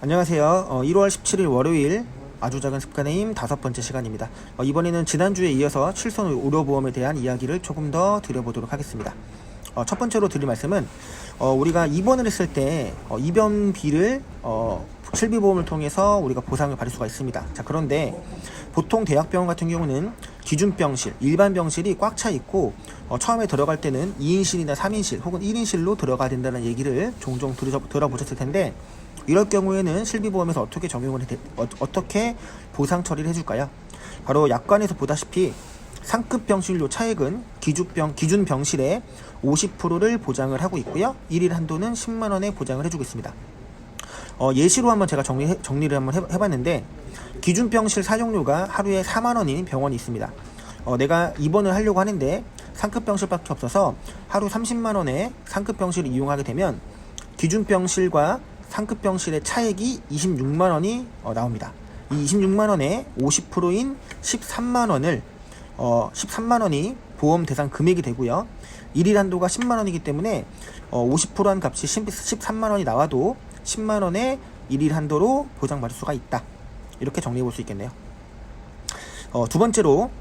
안녕하세요. 1월 17일 월요일 아주 작은 습관의 힘 5번째 시간입니다. 이번에는 지난주에 이어서 실손 의료보험에 대한 이야기를 조금 더 드려보도록 하겠습니다. 첫 번째로 드릴 말씀은 우리가 입원을 했을 때 입원비를 실비보험을 통해서 우리가 보상을 받을 수가 있습니다. 자, 그런데 보통 대학병원 같은 경우는 기준병실, 일반 병실이 꽉 차 있고 처음에 들어갈 때는 2인실이나 3인실 혹은 1인실로 들어가야 된다는 얘기를 종종 들어보셨을 텐데, 이럴 경우에는 실비보험에서 어떻게 보상 처리를 해줄까요? 바로 약관에서 보다시피 상급 병실료 차액은 기준 병실의 50%를 보장을 하고 있고요. 1일 한도는 10만 원에 보장을 해주고 있습니다. 예시로 한번 제가 정리를 한번 해봤는데, 기준 병실 사용료가 하루에 4만 원인 병원이 있습니다. 내가 입원을 하려고 하는데 상급 병실밖에 없어서 하루 30만 원에 상급 병실을 이용하게 되면 기준 병실과 상급 병실의 차액이 26만 원이 나옵니다. 이 26만 원에 50%인 13만 원이 보험 대상 금액이 되고요. 1일 한도가 10만 원이기 때문에 50%한 값이 13만 원이 나와도 10만 원의 1일 한도로 보장받을 수가 있다. 이렇게 정리해 볼 수 있겠네요. 두 번째로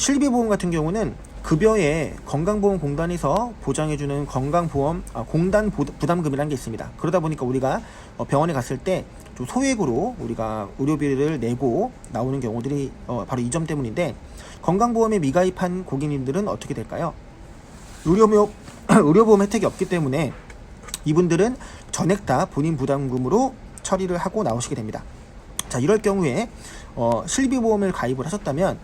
실비보험 같은 경우는 급여에 건강보험공단에서 보장해주는 건강보험 공단 부담금이라는 게 있습니다. 그러다 보니까 우리가 병원에 갔을 때 좀 소액으로 우리가 의료비를 내고 나오는 경우들이 바로 이 점 때문인데, 건강보험에 미가입한 고객님들은 어떻게 될까요? 의료보험 혜택이 없기 때문에 이분들은 전액 다 본인 부담금으로 처리를 하고 나오시게 됩니다. 자, 이럴 경우에 실비보험을 가입을 하셨다면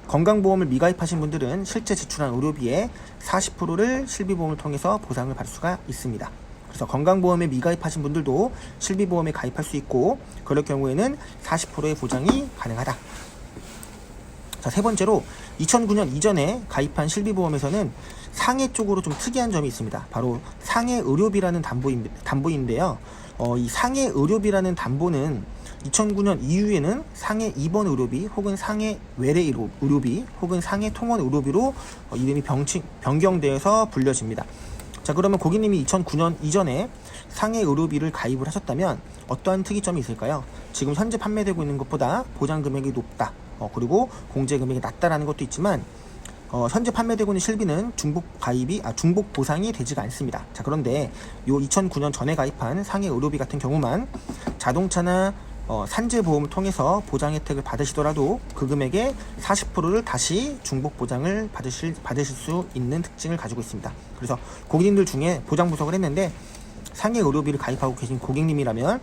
건강보험을 미가입하신 분들은 실제 지출한 의료비의 40%를 실비보험을 통해서 보상을 받을 수가 있습니다. 그래서 건강보험에 미가입하신 분들도 실비보험에 가입할 수 있고, 그럴 경우에는 40%의 보장이 가능하다. 자, 세 번째로 2009년 이전에 가입한 실비보험에서는 상해 쪽으로 좀 특이한 점이 있습니다. 바로 상해 의료비라는 담보인데요. 이 상해 의료비라는 담보는 2009년 이후에는 상해 입원 의료비 혹은 상해 외래 의료비 혹은 상해 통원 의료비로 이름이 변경되어서 불려집니다. 자, 그러면 고객님이 2009년 이전에 상해 의료비를 가입을 하셨다면 어떠한 특이점이 있을까요? 지금 현재 판매되고 있는 것보다 보장 금액이 높다, 그리고 공제 금액이 낮다라는 것도 있지만 현재 판매되고 있는 실비는 중복 보상이 되지가 않습니다. 자, 그런데 요 2009년 전에 가입한 상해 의료비 같은 경우만 자동차나 산재 보험을 통해서 보장 혜택을 받으시더라도 그 금액의 40%를 다시 중복 보장을 받으실 수 있는 특징을 가지고 있습니다. 그래서 고객님들 중에 보장 분석을 했는데, 상해 의료비를 가입하고 계신 고객님이라면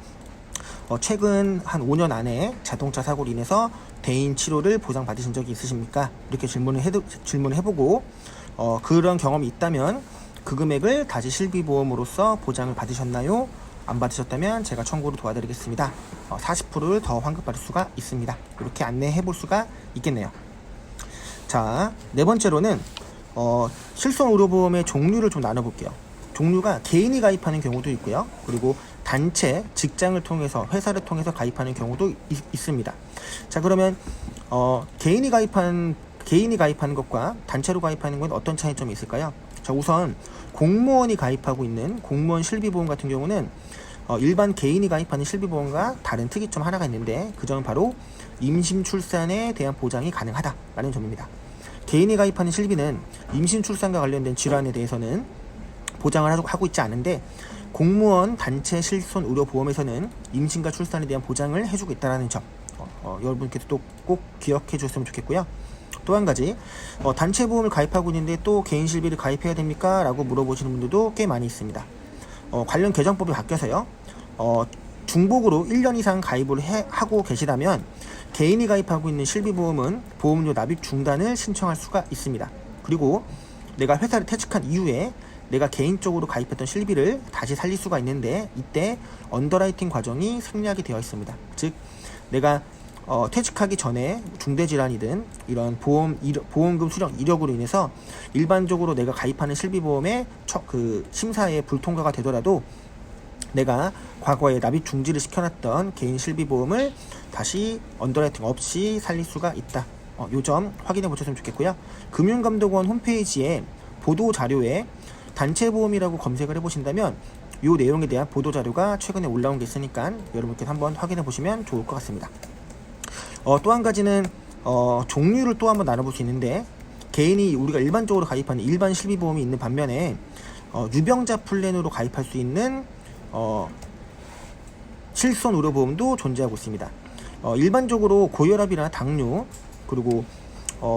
최근 한 5년 안에 자동차 사고로 인해서 대인 치료를 보장받으신 적이 있으십니까? 이렇게 질문을 해보고 그런 경험이 있다면 그 금액을 다시 실비보험으로서 보장을 받으셨나요? 안 받으셨다면 제가 청구로 도와드리겠습니다. 40%를 더 환급받을 수가 있습니다. 이렇게 안내해 볼 수가 있겠네요. 자, 네 번째로는 실손 의료보험의 종류를 좀 나눠볼게요. 종류가 개인이 가입하는 경우도 있고요. 그리고 단체, 직장을 통해서, 회사를 통해서 가입하는 경우도 있습니다. 자, 그러면 개인이 가입하는 것과 단체로 가입하는 건 어떤 차이점이 있을까요? 자, 우선 공무원이 가입하고 있는 공무원 실비보험 같은 경우는 일반 개인이 가입하는 실비보험과 다른 특이점 하나가 있는데, 그 점은 바로 임신 출산에 대한 보장이 가능하다라는 점입니다. 개인이 가입하는 실비는 임신 출산과 관련된 질환에 대해서는 보장을 하고 있지 않은데, 공무원 단체 실손 의료보험에서는 임신과 출산에 대한 보장을 해주고 있다는 점 여러분께서 또 꼭 기억해 주셨으면 좋겠고요. 또 한 가지, 단체 보험을 가입하고 있는데 또 개인 실비를 가입해야 됩니까? 라고 물어보시는 분들도 꽤 많이 있습니다. 관련 개정법이 바뀌어서요, 중복으로 1년 이상 가입을 하고 계시다면 개인이 가입하고 있는 실비보험은 보험료 납입 중단을 신청할 수가 있습니다. 그리고 내가 회사를 퇴직한 이후에 내가 개인적으로 가입했던 실비를 다시 살릴 수가 있는데, 이때 언더라이팅 과정이 생략이 되어 있습니다. 즉, 내가 퇴직하기 전에 중대질환이든 이런 보험금 수령 이력으로 인해서 일반적으로 내가 가입하는 실비보험의 심사에 불통과가 되더라도 내가 과거에 납입 중지를 시켜놨던 개인 실비보험을 다시 언더라이팅 없이 살릴 수가 있다. 요 점 확인해 보셨으면 좋겠고요. 금융감독원 홈페이지에 보도 자료에 단체보험이라고 검색을 해보신다면 이 내용에 대한 보도자료가 최근에 올라온 게 있으니까 여러분께서 한번 확인해 보시면 좋을 것 같습니다. 또 한 가지는 종류를 또 한번 나눠볼 수 있는데, 개인이 우리가 일반적으로 가입하는 일반 실비보험이 있는 반면에 유병자 플랜으로 가입할 수 있는 실손 의료보험도 존재하고 있습니다. 일반적으로 고혈압이나 당뇨, 그리고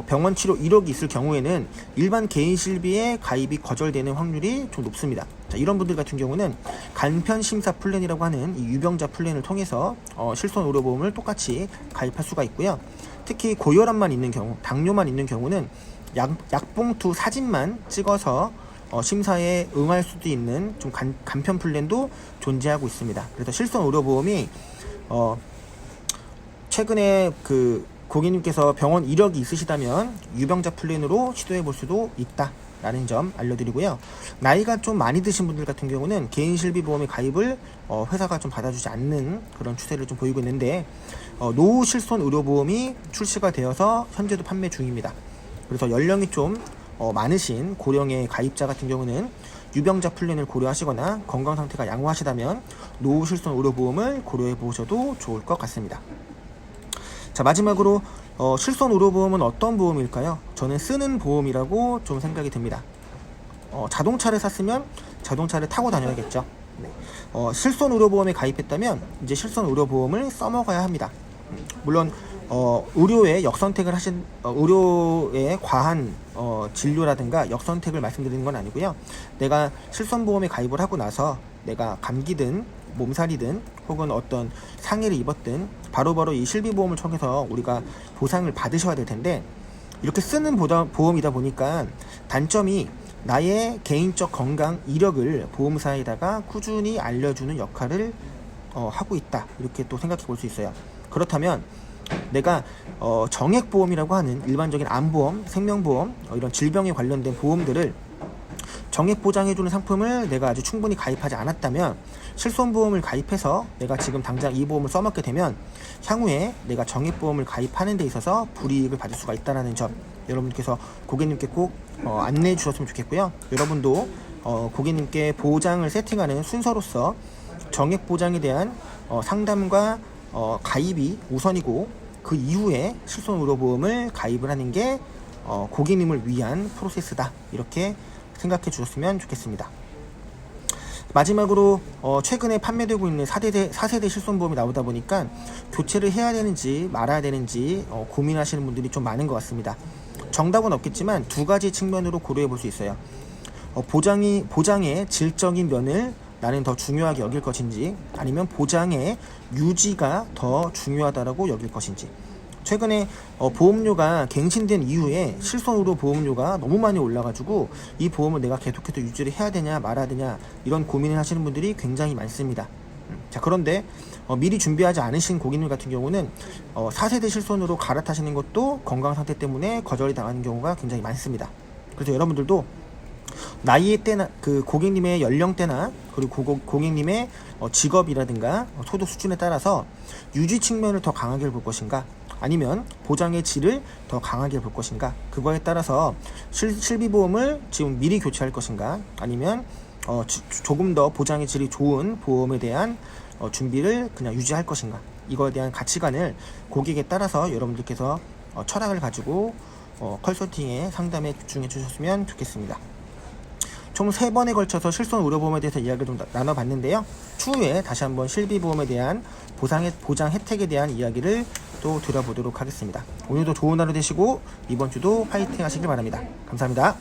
병원 치료 이력이 있을 경우에는 일반 개인 실비에 가입이 거절되는 확률이 좀 높습니다. 자, 이런 분들 같은 경우는 간편 심사 플랜이라고 하는 이 유병자 플랜을 통해서 실손 의료보험을 똑같이 가입할 수가 있고요. 특히 고혈압만 있는 경우, 당뇨만 있는 경우는 약봉투 사진만 찍어서 심사에 응할 수도 있는 좀 간편 플랜도 존재하고 있습니다. 그래서 실손 의료보험이 최근에 고객님께서 병원 이력이 있으시다면 유병자 플랜으로 시도해 볼 수도 있다라는 점 알려드리고요. 나이가 좀 많이 드신 분들 같은 경우는 개인 실비보험의 가입을 회사가 좀 받아주지 않는 그런 추세를 좀 보이고 있는데, 노후 실손 의료보험이 출시가 되어서 현재도 판매 중입니다. 그래서 연령이 좀 많으신 고령의 가입자 같은 경우는 유병자 플랜을 고려하시거나 건강 상태가 양호하시다면 노후 실손 의료보험을 고려해 보셔도 좋을 것 같습니다. 자, 마지막으로 실손 의료보험은 어떤 보험일까요? 저는 쓰는 보험이라고 좀 생각이 듭니다. 자동차를 샀으면 자동차를 타고 다녀야겠죠. 네. 실손 의료보험에 가입했다면 이제 실손 의료보험을 써먹어야 합니다. 물론 의료에 역선택을 하신 의료에 과한 진료라든가 역선택을 말씀드리는 건 아니고요. 내가 실손보험에 가입을 하고 나서 내가 감기든 몸살이든 혹은 어떤 상해를 입었든 바로바로 이 실비보험을 통해서 우리가 보상을 받으셔야 될 텐데, 이렇게 쓰는 보험이다 보니까 단점이 나의 개인적 건강 이력을 보험사에다가 꾸준히 알려주는 역할을 하고 있다, 이렇게 또 생각해 볼 수 있어요. 그렇다면 내가 정액보험이라고 하는 일반적인 암보험, 생명보험, 이런 질병에 관련된 보험들을 정액 보장해주는 상품을 내가 아주 충분히 가입하지 않았다면, 실손보험을 가입해서 내가 지금 당장 이 보험을 써먹게 되면 향후에 내가 정액보험을 가입하는 데 있어서 불이익을 받을 수가 있다는 점 여러분께서 고객님께 꼭 안내해 주셨으면 좋겠고요. 여러분도 고객님께 보장을 세팅하는 순서로서 정액 보장에 대한 상담과 가입이 우선이고, 그 이후에 실손의료보험을 가입을 하는 게 고객님을 위한 프로세스다, 이렇게 생각해 주셨으면 좋겠습니다. 마지막으로 최근에 판매되고 있는 4세대 실손보험이 나오다 보니까 교체를 해야 되는지 말아야 되는지 고민하시는 분들이 좀 많은 것 같습니다. 정답은 없겠지만 두 가지 측면으로 고려해 볼 수 있어요. 보장의 질적인 면을 나는 더 중요하게 여길 것인지, 아니면 보장의 유지가 더 중요하다라고 여길 것인지. 최근에 보험료가 갱신된 이후에 실손의료 보험료가 너무 많이 올라가지고 이 보험을 내가 계속해서 유지를 해야 되냐 말아야 되냐, 이런 고민을 하시는 분들이 굉장히 많습니다. 자, 그런데 미리 준비하지 않으신 고객님 같은 경우는 4세대 실손으로 갈아타시는 것도 건강 상태 때문에 거절이 당하는 경우가 굉장히 많습니다. 그래서 여러분들도 나이의 때나 고객님의 연령대나 그리고 고객님의 직업이라든가 소득 수준에 따라서 유지 측면을 더 강하게 볼 것인가, 아니면 보장의 질을 더 강하게 볼 것인가, 그거에 따라서 실비보험을 지금 미리 교체할 것인가, 아니면 조금 더 보장의 질이 좋은 보험에 대한 준비를 그냥 유지할 것인가, 이거에 대한 가치관을 고객에 따라서 여러분들께서 철학을 가지고 컨설팅에 상담에 집중해 주셨으면 좋겠습니다. 총 3번에 걸쳐서 실손 의료보험에 대해서 이야기를 좀 나눠봤는데요. 추후에 다시 한번 실비보험에 대한 보장 혜택에 대한 이야기를 또 들어보도록 하겠습니다. 오늘도 좋은 하루 되시고 이번 주도 파이팅 하시길 바랍니다. 감사합니다.